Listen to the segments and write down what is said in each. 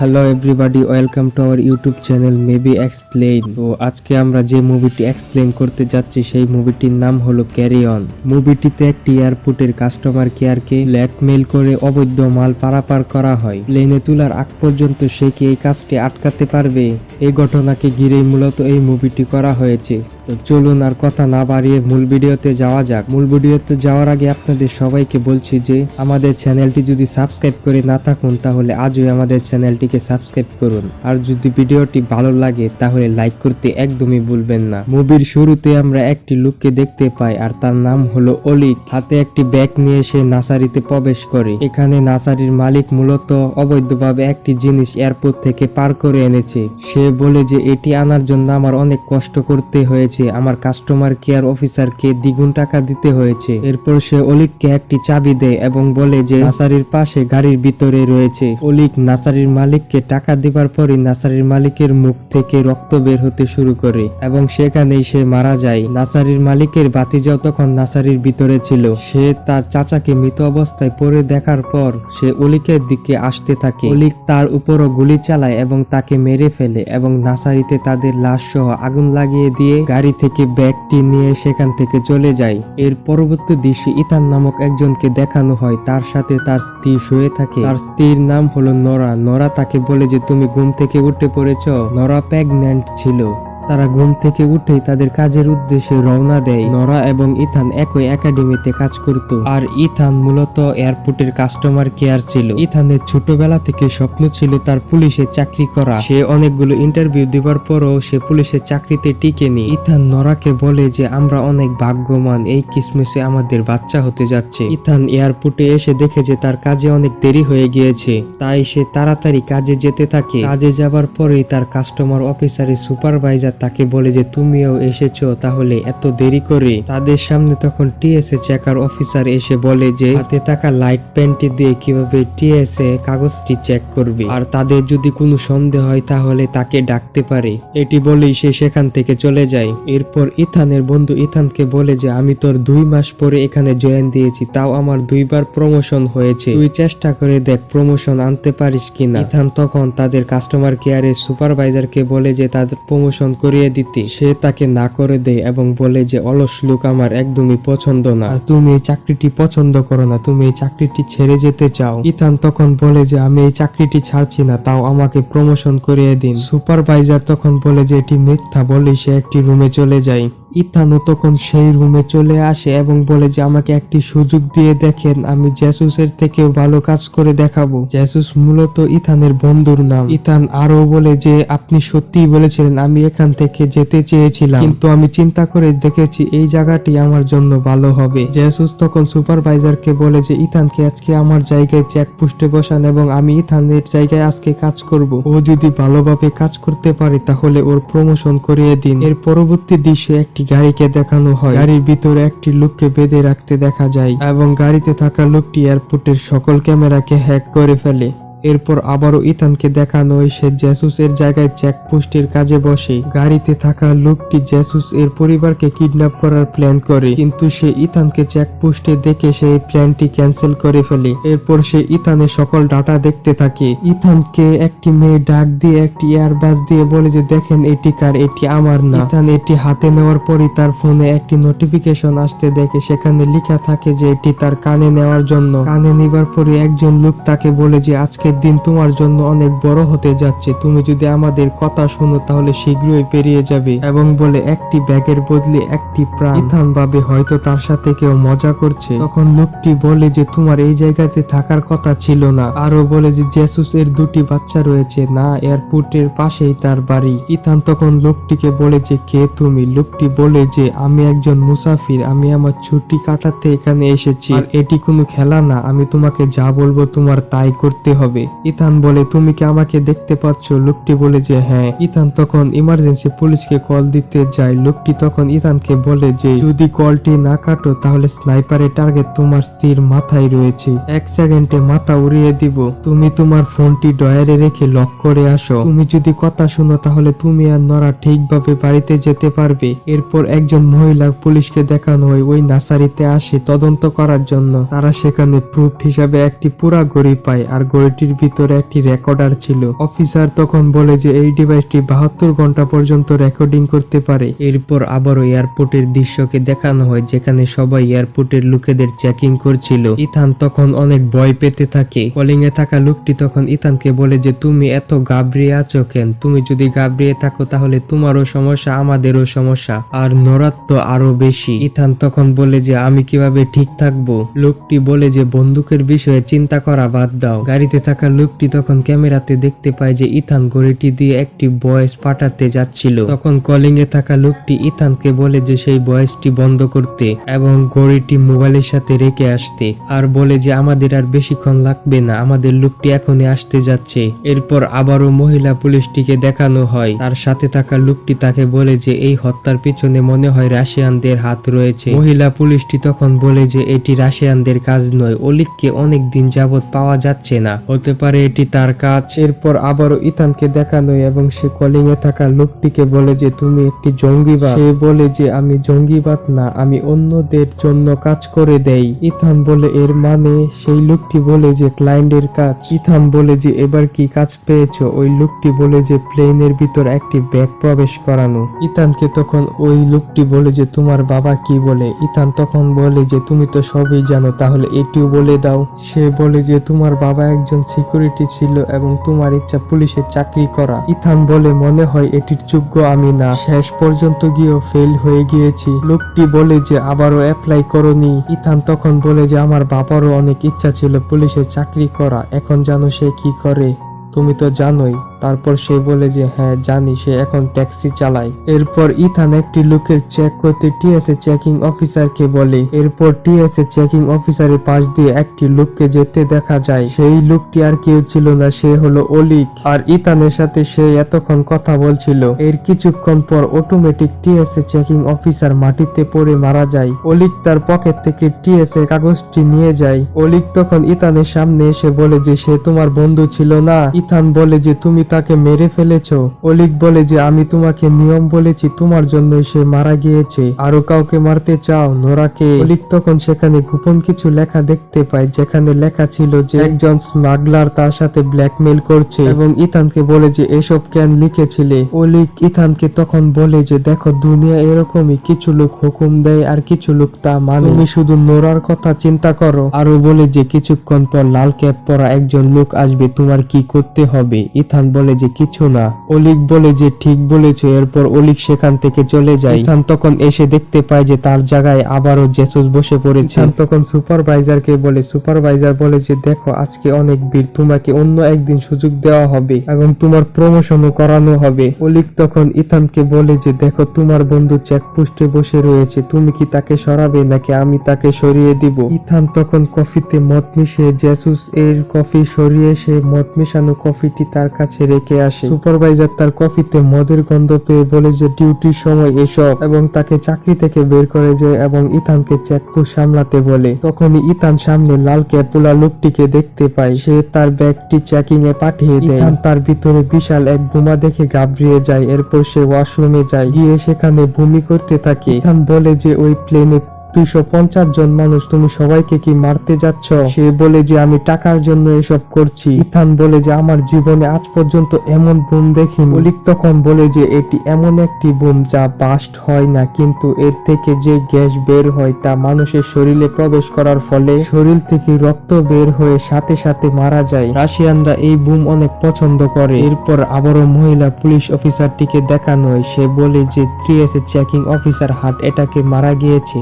Hello everybody, welcome to our YouTube channel maybe explain. তো আজকে আমরা যে মুভিটি এক্সপ্লেইন করতে যাচ্ছি সেই মুভিটির নাম হলো ক্যারি অন। মুভিটিতে একটি এয়ারপোর্টের কাস্টমার কেয়ারকে ব্ল্যাকমেইল করে অবৈধ মাল পারাপার করা হয়। প্লেনে তোলার আগ পর্যন্ত সে কি এই কাজটি আটকাতে পারবে? এই ঘটনাকে ঘিরেই মূলত এই মুভিটি করা হয়েছে। তো চলুন আর কথা না বাড়িয়ে মূল ভিডিওতে যাওয়া যাক। মূল ভিডিওতে যাওয়ার আগে আপনাদের সবাইকে বলছি যে আমাদের চ্যানেলটি যদি সাবস্ক্রাইব করে না থাকুন তাহলে আজই আমাদের চ্যানেলটিকে সাবস্ক্রাইব করুন। আর যদি ভিডিওটি ভালো লাগে তাহলে লাইক করতে একদমই ভুলবেন না। মুভির শুরুতে আমরা একটি লোককে দেখতে পাই আর তার নাম হলো অলিক। হাতে একটি ব্যাগ নিয়ে সে নার্সারিতে প্রবেশ করে। এখানে নার্সারির মালিক মূলত অবৈধভাবে একটি জিনিস এয়ারপোর্ট থেকে পার করে এনেছে। সে বলে যে এটি আনার জন্য আমার অনেক কষ্ট করতে হয়েছে, আমার কাস্টমার কেয়ার অফিসারকে দ্বিগুণ টাকা দিতে হয়েছে। এরপর সে অলিককে একটি চাবি দেয় এবং বলে যে নার্সারির পাশে গাড়ির ভিতরে রয়েছে। অলিক নার্সারির মালিককে টাকা দেবার পরই নার্সারির মালিকের মুখ থেকে রক্ত বের হতে শুরু করে এবং সেখানেই সে মারা যায়। নার্সারির মালিকের ভাতিজাও তখন নার্সারির ভিতরে ছিল। সে তার চাচাকে মৃত অবস্থায় পড়ে দেখার পর সে অলিকের দিকে আসতে থাকে। অলিক তার উপরও গুলি চালায় এবং তাকে মেরে ফেলে এবং নার্সারিতে তাদের লাশ সহ আগুন লাগিয়ে দিয়ে গাড়ি থেকে ব্যাগটি নিয়ে সেখান থেকে চলে যায়। এর পরবর্তী দৃশ্যে ইথান নামক একজনকে দেখানো হয়, তার সাথে তার স্ত্রী শুয়ে থাকে। তার স্ত্রীর নাম হলো নরা। নরা তাকে বলে যে তুমি ঘুম থেকে উঠে পড়েছ। নরা প্রেগন্যান্ট ছিল। তারা ঘুম থেকে উঠেই তাদের কাজের উদ্দেশ্যে রওনা দেয়। নরা এবং ইথান একই একাডেমিতে কাজ করত আর ইথান মূলত এয়ারপোর্টের কাস্টমার কেয়ার ছিল। ইথানের ছোটবেলা থেকে স্বপ্ন ছিল তার পুলিশে চাকরি করা। সে অনেকগুলো ইন্টারভিউ দেওয়ার পরও সে পুলিশের চাকরিতে টিকেনি। ইথান নরাকে বলে যে আমরা অনেক ভাগ্যবান, এই কিসমিসে আমাদের বাচ্চা হতে যাচ্ছে। ইথান এয়ারপোর্টে এসে দেখে যে তার কাজে অনেক দেরি হয়ে গিয়েছে, তাই সে তাড়াতাড়ি কাজে যেতে থাকে। কাজে যাবার পরেই তার কাস্টমার অফিসারের সুপারভাইজার তাকে বলে যে তুমিও এসেছো, তাহলে এত দেরি করে? তাদের সামনে তখন টিএসএ চেকার অফিসার এসে বলে যে হাতে থাকা লাইট পেনটি দিয়ে কিভাবে টিএসএ কাগজটি চেক করবে আর তাদের যদি কোনো সন্দেহ হয় তাহলে তাকে ডাকতে পারে। এটি বলেই সে সেখান থেকে চলে যায়। এরপর ইথানের বন্ধু ইথানকে বলে যে আমি তোর 2 মাস পরে এখানে জয়েন দিয়েছি, তাও আমার 2বার প্রমোশন হয়েছে, তুই চেষ্টা করে দেখ প্রমোশন আনতে পারিস কিনা। ইথান তখন তাদের কাস্টমার কেয়ারের সুপারভাইজারকে বলে যে তাদের প্রমোশন করিয়ে দিতে। সে তাকে না করে দেয় এবং বলে যে অলস লোক আমার একদমই পছন্দ না, আর তুমি এই চাকরিটি পছন্দ করো না, তুমি এই চাকরিটি ছেড়ে যেতে চাও। ইথান তখন বলে যে আমি এই চাকরিটি ছাড়ছি না, তাও আমাকে প্রমোশন করিয়ে দিন। সুপারভাইজার তখন বলে যে এটি মিথ্যা বলেই সে একটি রুমে চলে যায়। ইথানও তখন সেই রুমে চলে আসে এবং বলে যে আমাকে একটি সুযোগ দিয়ে দেখেন, আমি জেসুসের থেকেও ভালো কাজ করে দেখাবো। জেসুস মূলত ইথানের বন্ধুর নাম। ইথান আরো বলে যে আপনি সত্যিই বলেছিলেন, আমি এখান থেকে যেতে চেয়েছিলাম কিন্তু আমি চিন্তা করে দেখেছি এই জায়গাটি আমার জন্য ভালো হবে। জেসুস তখন সুপারভাইজারকে বলে যে ইথানকে আজকে আমার জায়গায় চেকপোস্টে বসান এবং আমি ইথানের জায়গায় আজকে কাজ করব। ও যদি ভালোভাবে কাজ করতে পারে তাহলে ওর প্রমোশন করিয়ে দিন। এর পরবর্তী দৃশ্যে একটি গাড়িকে দেখানো হয়। গাড়ির ভিতরে একটি লোককে বেঁধে রাখতে দেখা যায় এবং গাড়িতে থাকা লোকটি এয়ারপোর্টের সকল ক্যামেরাকে হ্যাক করে ফেলে। এরপর আবারও ইথানকে দেখানো হয় সে জেসুস এর জায়গায় চেকপোস্টের কাজে বসে। গাড়িতে থাকা লোকটি জেসুস এর পরিবারকে কিডন্যাপ করার প্ল্যান করে, কিন্তু সে ইথানকে চেকপোস্টে দেখে সেই প্ল্যানটি ক্যান্সেল করে ফেলে। এরপর সে ইথানের সকল ডাটা দেখতে থাকে। ইথানকে একটি মেয়ে ডাক দিয়ে একটি এয়ারবাস দিয়ে বলে যে দেখেন এটি কার, এটি আমার না। ইথান এটি হাতে নেওয়ার পরই তার ফোনে একটি নোটিফিকেশন আসতে দেখে, সেখানে লেখা থাকে যে এটি তার কানে নেওয়ার জন্য। কানে নেবার পরে একজন লোক তাকে বলে যে আজকে দিন তোমার জন্য অনেক বড় হতে যাচ্ছে, তুমি যদি আমাদের কথা শোনো তাহলে শীঘ্রই পেরিয়ে যাবে, এবং বলে একটি ব্যাগের বদলে একটি প্রাণ। ইথান ভাবে হয়তো তার সাথে কেউ মজা করছে। তখন লোকটি বলে যে তোমার এই জায়গাতে থাকার কথা ছিল না। আরো বলে যে জেসুস এর 2টি বাচ্চা রয়েছে না, এয়ারপোর্টের পাশেই তার বাড়ি। ইথান তখন লোকটিকে বলে যে কে তুমি? লোকটি বলে যে আমি একজন মুসাফির, আমি আমার ছুটি কাটাতে এখানে এসেছি, আর এটি কোনো খেলা না, আমি তোমাকে যা বলবো তোমার তাই করতে হবে। ইথান বলে তুমি কি আমাকে দেখতে পাচ্ছ? লোকটি বলে যে হ্যাঁ। ইথান তখন ইমার্জেন্সি পুলিশকে কল দিতে যায়। লোকটি তখন ইথানকে বলে যে যদি কলটি না কাটো তাহলে স্নাইপারের টার্গেট তোমার স্ত্রীর মাথায় রয়েছে, 1 সেকেন্ডে মাথা উড়িয়ে দিব, তুমি তোমার ফোনটি ডয়ারে রেখে লক করে আসো, তুমি যদি কথা শুনো তাহলে তুমি আর নরা ঠিকভাবে বাড়িতে যেতে পারবে। এরপর একজন মহিলা পুলিশকে দেখানো হয় ওই নার্সারিতে আসে তদন্ত করার জন্য। তারা সেখানে প্রুফ হিসাবে একটি পুরা ঘড়ি পায় আর ঘড়িটির গাড়ির ভিতরে একটি রেকর্ডার ছিল। অফিসার তখন বলে যে এই ডিভাইসটি 72 ঘন্টা পর্যন্ত রেকর্ডিং করতে পারে। এরপর আবারও এয়ারপোর্টের দৃশ্যকে দেখানো হয়, যেখানে সবাই এয়ারপোর্টের লোকেদের চেকিং করছিল। ইথান তখন অনেক ভয় পেতে থাকে। কলিং এ থাকা লোকটি তখন ইথানকে বলে যে তুমি এত ঘাবড়িয়ে আছো কেন? তুমি যদি ঘাবড়িয়ে থাকো তাহলে তোমারও সমস্যা, আমাদেরও সমস্যা, আর নোরাত তো আরো বেশি। ইথান তখন বলে যে আমি কিভাবে ঠিক থাকবো? লোকটি বলে যে বন্দুকের বিষয়ে চিন্তা করা বাদ দাও। গাড়িতে থাকা লোকটি তখন ক্যামেরাতে দেখতে পায় যে ইথান ঘড়িটি দিয়ে একটি ভয়েস পাঠাতে যাচ্ছিল। তখন কলিং এ থাকা লোকটি ইথানকে বলে যে সেই ভয়েসটি বন্ধ করতে এবং ঘড়িটি মোবাইলের সাথে রেখে আসতে, আর বলে যে আমাদের আর বেশিক্ষণ লাগবে না, আমাদের লোকটি এখনই আসতে যাচ্ছে। এরপর আবারও মহিলা পুলিশটিকে দেখানো হয়। তার সাথে থাকা লোকটি তাকে বলে যে এই হত্যার পিছনে মনে হয় রাশিয়ানদের হাত রয়েছে। মহিলা পুলিশটি তখন বলে যে এটি রাশিয়ানদের কাজ নয়, অলিককে অনেক দিন যাবত পাওয়া যাচ্ছে না, হতে পারে এটি তার কাজ। এরপর আবারও ইথানকে দেখানো এবং সে কলিং এ থাকা লোকটিকে বলে যে তুমি একটি জঙ্গিবাদ। সে বলে যে আমি জঙ্গিবাদ না, আমি অন্যদের জন্য কাজ করে দেই। ইথান বলে এর মানে? সেই লোকটি বলে যে ক্লায়েন্টের কাজ। ইথান বলে যে এবার কি কাজ পেয়েছো? ওই লোকটি বলে যে প্লেনের ভিতর একটি ব্যাগ প্রবেশ করানো। ইথানকে তখন ওই লোকটি বলে যে তোমার বাবা কি বলে? ইথান তখন বলে যে তুমি তো সবই জানো, তাহলে এটিও বলে দাও। সে বলে যে তোমার বাবা একজন সিকিউরিটি ছিল এবং তোমার ইচ্ছা পুলিশে চাকরি করা। ইথান বলে মনে হয় এটির যোগ্য আমি না, শেষ পর্যন্ত গিয়েও ফেল হয়ে গিয়েছি। লোকটি বলে যে আবারও অ্যাপ্লাই করনি। ইথান তখন বলে যে আমার বাবারও অনেক ইচ্ছা ছিল পুলিশে চাকরি করা, এখন জানো সে কি করে? তুমি তো জানোই। তারপর সে বলে যে হ্যাঁ জানি, সে এখন ট্যাক্সি চালায়। এরপর ইথান একটি লোকের চেক করতে টিএসএ চেকিং অফিসারকে বলে। এরপর টিএসএ চেকিং অফিসারের পাশ দিয়ে একটি লোককে যেতে দেখা যায়। সেই লোকটি আর কেউ ছিল না, সে হলো অলিক। আর ইথানের সাথে সে এতক্ষণ কথা বলছিল। এর কিছুক্ষণ পর অটোমেটিক টিএসএ চেকিং অফিসার মাটিতে পড়ে মারা যায়। অলিক তার পকেট থেকে টিএসএ কাগজটি নিয়ে যায়। অলিক তখন ইথানের সামনে এসে বলে যে সে তোমার বন্ধু ছিল না। ইথান বলে যে তুমি তাকে মেরে ফেলেছো। অলিক বলে যে আমি তোমাকে নিয়ম বলেছি, তোমার জন্যই সে মারা গিয়েছে। আরো কাউকে মারতে চাও? নোরাকে। অলিক তখন সেখানে গোপন কিছু লেখা দেখতে পায়, যেখানে লেখা ছিল যে একজন স্মাগলার তার সাথে ব্ল্যাকমেল করছে, এবং ইথানকে বলে যে এসব কেন লিখেছিলে? অলিক ইথানকে তখন বলে যে দেখো দুনিয়া এরকমই, কিছু লোক হুকুম দেয় আর কিছু লোক তা মানে, তুমি শুধু নোরার কথা চিন্তা করো। আরো বলে যে কিছুক্ষণ পর লাল ক্যাপ পরা একজন লোক আসবে, তোমার কি করতে হবে? ইথান বলে যে কিছু না। অলিক বলে যে ঠিক বলেছো। এরপর অলিক সেখান থেকে চলে যায়। ইথান তখন এসে দেখতে পায় যে তার জায়গায় আবারও জেসুস বসে পড়েছে। ইথান তখন সুপারভাইজারকে বলে, সুপারভাইজার বলে যে দেখো আজকে অনেক ভিড়, তোমাকে অন্য একদিন সুযোগ দেওয়া হবে এবং তোমার প্রমোশনও করানো হবে। অলিক তখন ইথানকে বলে যে দেখো তোমার বন্ধু চেকপোস্টে বসে রয়েছে, তুমি কি তাকে সরাবে নাকি আমি তাকে সরিয়ে দিব? ইথান তখন কফিতে মদ মিশিয়ে জেসুস এর কফি সরিয়ে সে মদ মিশানো কফিটি তার কাছে রেখে আসে। সুপারভাইজার তার কফিতে মদের গন্ধ পেয়ে বলে যে ডিউটির সময় এসব, এবং তাকে চাকরি থেকে বের করে যায় এবং ইথানকে চেকপোস্ট সামলাতে বলে। তখনই ইথান সামনে লাল ক্যাপুলা লোকটিকে দেখতে পায়। সে তার ব্যাগটি চেকিং এ পাঠিয়ে দেয়। ইথান তার ভিতরে বিশাল এক বোমা দেখে ঘাবড়িয়ে যায়। এরপর সে ওয়াশরুমে যায়, গিয়ে সেখানে বমি করতে থাকে। ইথান বলে যে ওই প্লেনে 250 জন মানুষ, তুমি সবাইকে কি মারতে যাচ্ছ? সে বলে যে আমি টাকার জন্য এসব করছি। ইথান বলে যে আমার জীবনে আজ পর্যন্ত এমন বোম দেখিনি। অলিক তখন বলে যে এটি এমন একটি বোম যা বাস্ট হয় না, কিন্তু এর থেকে যে গ্যাস বের হয় তা মানুষের শরীরে প্রবেশ করার ফলে শরীর থেকে রক্ত বের হয়ে সাথে সাথে মারা যায়। রাশিয়ানরা এই বোম অনেক পছন্দ করে। এরপর আবারও মহিলা পুলিশ অফিসারটিকে দেখানো হয়। সে বলে যে টিএসএ চেকিং অফিসার হার্ট অ্যাটাকে মারা গিয়েছে,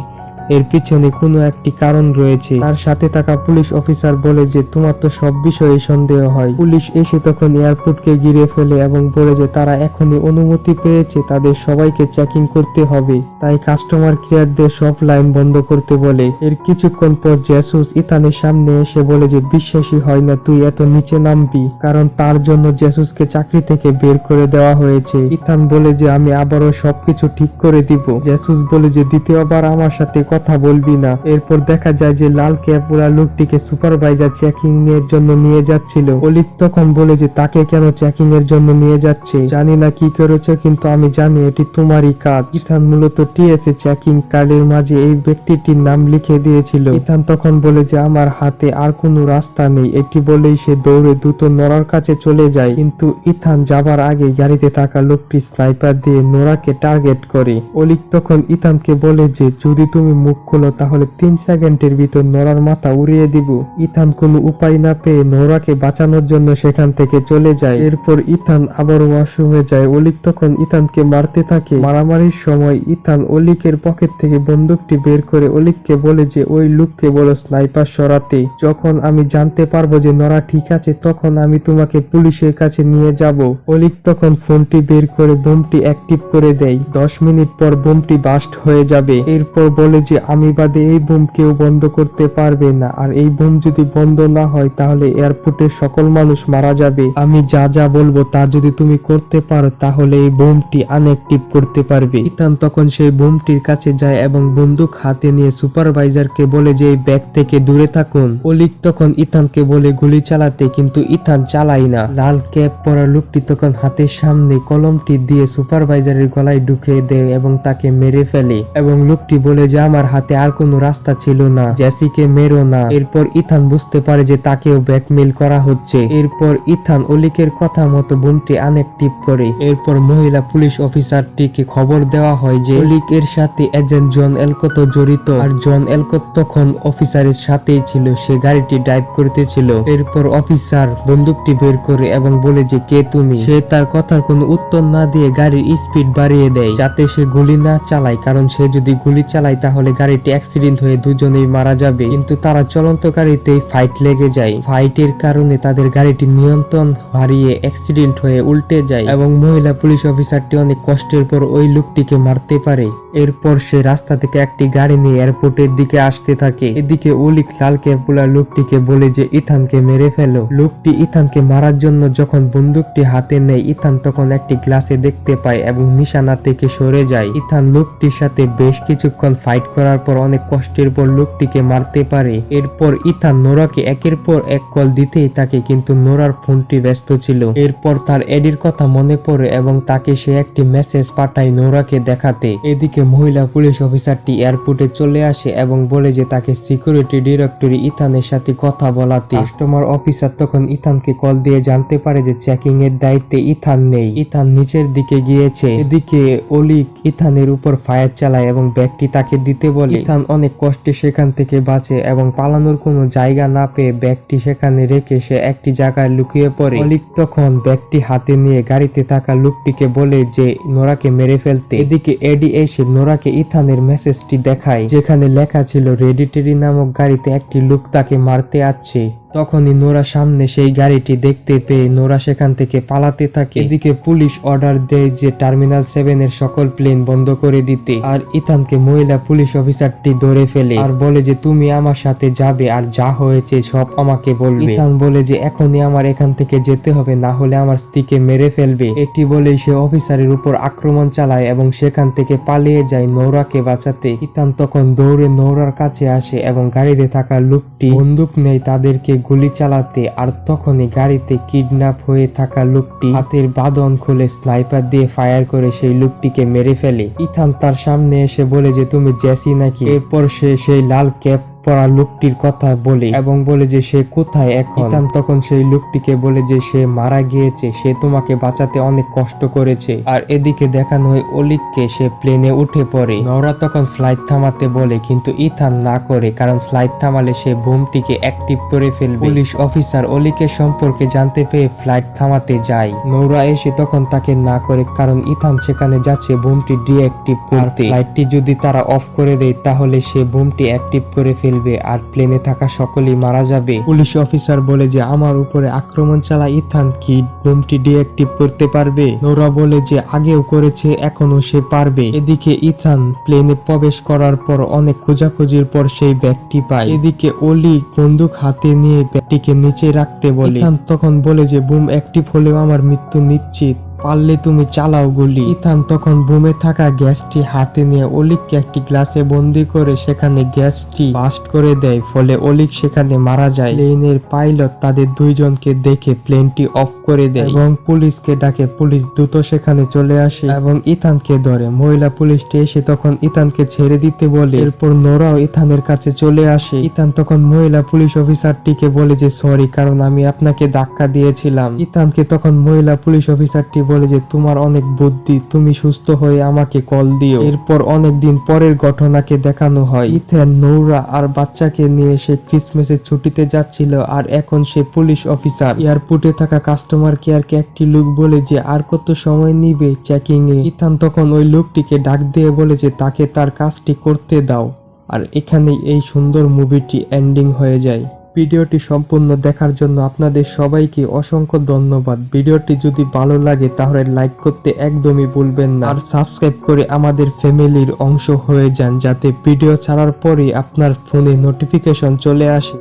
এর পিছনে কোনো একটি কারণ রয়েছে। তার সাথে থাকা পুলিশ অফিসার বলে যে তোমার তো সব বিষয়ে সন্দেহ হয়। পুলিশ এসে তখন এয়ারপোর্টকে ঘিরে ফেলে এবং বলে যে তারা এখনই অনুমতি পেয়েছে, তাদের সবাইকে চেকিং করতে হবে, তাই কাস্টমার কেয়ারদের সব লাইন বন্ধ করতে বলে। এর কিছুক্ষণ পর জেসুস ইথানের সামনে এসে বলে যে বিশ্বাসই হয় না তুই এত নিচে নামবি, কারণ তার জন্য জেসুসকে চাকরি থেকে বের করে দেওয়া হয়েছে। ইথান বলে যে আমি আবারও সবকিছু ঠিক করে দিব। জেসুস বলে যে দ্বিতীয়বার আমার সাথে কথা বলবি না। এরপর দেখা যায় যে লাল ক্যাপ পরা লোকটিকে সুপারভাইজার চেকিং এর জন্য নিয়ে যাচ্ছিল। অলিক তখন বলে যে তাকে কেন চেকিং এর জন্য নিয়ে যাচ্ছে, জানি না কি করেছে, কিন্তু আমি জানি এটি তোমারই কাজ। ইথান মূলত টিএসএ চেকিং কার্ডের মাঝে এই ব্যক্তিটির নাম লিখে দিয়েছিল। ইথান তখন বলে যে আমার হাতে আর কোনো রাস্তা নেই। এটি বলেই সে দৌড়ে দ্রুত নোরার কাছে চলে যায়, কিন্তু ইথান যাবার আগে গাড়িতে থাকা লোকটি স্নাইপার দিয়ে নোরাকে টার্গেট করে। অলিক তখন ইথানকে বলে যে যদি তুমি মুখ খোলো তাহলে 3 সেকেন্ডের ভিতর নোরার মাথা উড়িয়ে দিব। ইথান কোনো উপায় না পেয়ে নোরাকে বাঁচানোর জন্য সেখান থেকে চলে যায়। এরপর ইথান আবার ওয়াশরুমে যায়। অলিক তখন ইথানকে মারতে থাকে। মারামারির সময় ইথান অলিকের পকেট থেকে বন্দুকটি বের করে অলিককে বলে যে ওই লোককে বলো স্নাইপার সরাতে। যখন আমি জানতে পারবো যে নোরা ঠিক আছে তখন আমি তোমাকে পুলিশের কাছে নিয়ে যাব। অলিক তখন ফোনটি বের করে বোমটি অ্যাক্টিভ করে দেয়। 10 মিনিট পর বোমটি বাস্ট হয়ে যাবে। এরপর বলে যে আমি বাদে এই বোম কেউ বন্ধ করতে পারবে না, আর এই বোম যদি বন্ধ না হয় তাহলে এয়ারপোর্টের সকল মানুষ মারা যাবে। আমি যা যা বলবো তা যদি তুমি করতে পারো তাহলে এই বোমটি আনঅ্যাক্টিভ করতে পারবে। ইথান তখন সেই বোমটির কাছে যায় এবং বন্দুক হাতে নিয়ে সুপারভাইজারকে বলে যে এই ব্যাগ থেকে দূরে থাকুন। অলিক তখন ইথানকে বলে গুলি চালাতে, কিন্তু ইথান চালাই না। লাল ক্যাপ পরা লোকটি তখন হাতের সামনে কলমটি দিয়ে সুপারভাইজারের গলায় ঢুকিয়ে দেয় এবং তাকে মেরে ফেলে, এবং লোকটি বলে যে আমার হাতে আর কোনো রাস্তা ছিল না, জেসিকে মেরো না। এরপর ইথান বুঝতে পারে যে তাকেও ব্ল্যাকমেইল করা হচ্ছে। এরপর ইথান অলিকের কথা মতো বোমটি আনঅ্যাক্টিভ করে। এরপর মহিলা পুলিশ অফিসারটিকে খবর দেওয়া হয় যে অলিকের সাথে এজেন্ট জন এলকোত জড়িত, আর জন এলকোত তখন অফিসারের সাথেই ছিল, সে গাড়িটি ড্রাইভ করতেছিল। এরপর অফিসার বন্দুকটি বের করে এবং বলে যে কে তুমি। সে তার কথার কোনো উত্তর না দিয়ে গাড়ির স্পিড বাড়িয়ে দেয় যাতে সে গুলি না চালায়, কারণ সে যদি গুলি চালায় তাহলে গাড়িটি অ্যাক্সিডেন্ট হয়ে দুজনেই মারা যাবে। কিন্তু তারা চলন্ত গাড়িতেই ফাইট লেগে যায়। ফাইটের কারণে তাদের গাড়িটি নিয়ন্ত্রণ হারিয়ে অ্যাক্সিডেন্ট হয়ে উল্টে যায় এবং মহিলা পুলিশ অফিসারটি অনেক কষ্টের পর ওই লোকটিকে মারতে পারে। এরপর সে রাস্তা থেকে একটি গাড়ি নিয়ে এয়ারপোর্টের দিকে আসতে থাকে। এদিকে অলিক লাল ক্যাপওয়ালা লোকটিকে বলে যে ইথানকে মেরে ফেলো। লোকটি ইথানকে মারার জন্য যখন বন্দুকটি হাতে নেয়, ইথান তখন একটি গ্লাসে দেখতে পায় এবং নিশানা থেকে সরে যায়। ইথান লোকটির সাথে বেশ কিছুক্ষণ ফাইট করার পর অনেক কষ্টের পর লোকটিকে মারতে পারে। এরপর ইথান নোরাকে একের পর এক কল দিতেই থাকে, কিন্তু নোরার ফোনটি ব্যস্ত ছিল। এরপর তার এডির কথা মনে পড়ে এবং তাকে সে একটি মেসেজ পাঠায় নোরাকে দেখাতে। এদিকে মহিলা পুলিশ অফিসারটি এয়ারপোর্টে চলে আসে এবং বলে যে তাকে সিকিউরিটি ডিরেক্টরি ইথানের সাথে কথা বলাতে। কাস্টমার অফিসার তখন ইথানকে কল দিয়ে জানতে পারে যে চেকিং এর দায়িত্বে ইথান নেই, ইথান নিচের দিকে গিয়েছে। এদিকে অলিক ইথানের উপর ফায়ার চালায় এবং ব্যাগটি তাকে দিতে বলে। ইথান অনেক কষ্টে সেখান থেকে বাঁচে এবং পালানোর কোনো জায়গা না পেয়ে ব্যাগটি সেখানে রেখে সে একটি জায়গায় লুকিয়ে পড়ে। অলিক তখন ব্যাগটি হাতে নিয়ে গাড়িতে থাকা লোকটিকে বলে যে নোরাকে মেরে ফেলতে। এদিকে এডি এসে নোরাকে ইথানের মেসেজটি দেখায়, যেখানে লেখা ছিল রেডিটেরি নামক গাড়িতে একটি লোক তাকে মারতে আসছে। তখনই নোরা সামনে সেই গাড়িটি দেখতে পেয়ে নোরা সেখান থেকে পালাতে থাকে। এদিকে পুলিশ অর্ডার দেয় যে টার্মিনাল 7 এর সকল প্লেন বন্ধ করে দিতে, আর ইথানকে মহিলা পুলিশ অফিসারটি ধরে ফেলে আর বলে যে তুমি আমার সাথে যাবে আর যা হয়েছে সব আমাকে বলবে। ইথান বলে যে এখনই আমার এখান থেকে যেতে হবে, না হলে আমার স্ত্রীকে মেরে ফেলবে। এটি বলেই সে অফিসারের উপর আক্রমণ চালায় এবং সেখান থেকে পালিয়ে যায় নোরাকে বাঁচাতে। ইথান তখন দৌড়ে নোরার কাছে আসে এবং গাড়িতে থাকা লোকটি বন্দুক নেয় তাদেরকে গুলি চালাতে, আর তখনই গাড়িতে কিডন্যাপ হয়ে থাকা লোকটি হাতের বাঁধন খুলে স্নাইপার দিয়ে ফায়ার করে সেই লোকটিকে মেরে ফেলে। ইথান তার সামনে এসে বলে যে তুমি জেসি নাকি। এরপর সে সেই লাল ক্যাপ পরা লোকটির কথা বলে এবং বলে যে সে কোথায় এখন। ইথান তখন সেই লোকটিকে বলে যে সে মারা গিয়েছে, সে তোমাকে বাঁচাতে অনেক কষ্ট করেছে। আর এদিকে দেখানো হয় অলিককে, সে প্লেনে উঠে পড়ে। নোরা তখন ফ্লাইট থামাতে বলে, কিন্তু ইথান না করে, কারণ ফ্লাইট থামালে সে বোমটিকে অ্যাক্টিভ করে ফেলবে। পুলিশ অফিসার অলিকের সম্পর্কে জানতে পেয়ে ফ্লাইট থামাতে যায়। নোরা এসে তখন তাকে না করে, কারণ ইথান সেখানে যাচ্ছে বোমটি ডিঅ্যাক্টিভ করতে। ফ্লাইটটি যদি তারা অফ করে দেয় তাহলে সে বোমটি অ্যাক্টিভ করে ফেলবে আর প্লেনে থাকা সকলেই মারা যাবে। পুলিশ অফিসার বলে যে আমার উপরে আক্রমণ চালা ইথান কি বোমটি ডিঅ্যাক্টিভ করতে পারবে? নোরা বলে যে আগেও করেছে, এখনো সে পারবে। এদিকে ইথান প্লেনে প্রবেশ করার পর অনেক খোঁজাখুঁজির পর সেই ব্যাগটি পায়। এদিকে অলিক বন্দুক হাতে নিয়ে ব্যাগটিকে নিচে রাখতে বলে। ইথান তখন বলে যে বুম অ্যাক্টিভ হলেও আমার মৃত্যু নিশ্চিত। পারলে তুমি চালাও গুলি। ইথান তখন বুমে থাকা গ্যাসটি হাতে নিয়ে অলিককে একটি গ্লাসে বন্দি করে সেখানে গ্যাসটি বাস্ট করে দেয়, ফলে অলিক সেখানে মারা যায়। প্লেনের পাইলট তাদের দুইজনকে দেখে প্লেনটি অফ করে দেয় এবং পুলিশকে ডাকে। পুলিশ দ্রুত সেখানে চলে আসে এবং ইথানকে ধরে। মহিলা পুলিশটি এসে তখন ইথানকে ছেড়ে দিতে বলে। এরপর নোরাও ইথানের কাছে চলে আসে। ইথান তখন মহিলা পুলিশ অফিসারটিকে বলে যে সরি, কারণ আমি আপনাকে ধাক্কা দিয়েছিলাম। ইথানকে তখন মহিলা পুলিশ অফিসারটি বলে যে তোমার অনেক বুদ্ধি, তুমি সুস্থ হয়ে আমাকে কল দিও। এরপর অনেকদিন পরের ঘটনাকে দেখানো হয়। ইথান, নোরা আর বাচ্চাকে নিয়ে সে ক্রিসমাসের ছুটিতে যাচ্ছিল, আর এখন সে পুলিশ অফিসার। এয়ারপোর্টে থাকা কাস্টমার কেয়ারকে একটি লোক বলে যে আর কত সময় নিবে চেকিং এ। ইথান তখন ওই লোকটিকে ডাক দিয়ে বলে যে তাকে তার কাজটি করতে দাও। আর এখানেই এই সুন্দর মুভিটি এন্ডিং হয়ে যায়। ভিডিওটি সম্পূর্ণ দেখার জন্য আপনাদের সবাইকে অসংখ্য ধন্যবাদ। ভিডিওটি যদি ভালো লাগে তাহলে লাইক করতে একদমই ভুলবেন না, আর সাবস্ক্রাইব করে আমাদের ফ্যামিলির অংশ হয়ে যান, যাতে ভিডিও ছাড়ার পরে আপনার ফোনে নোটিফিকেশন চলে আসে।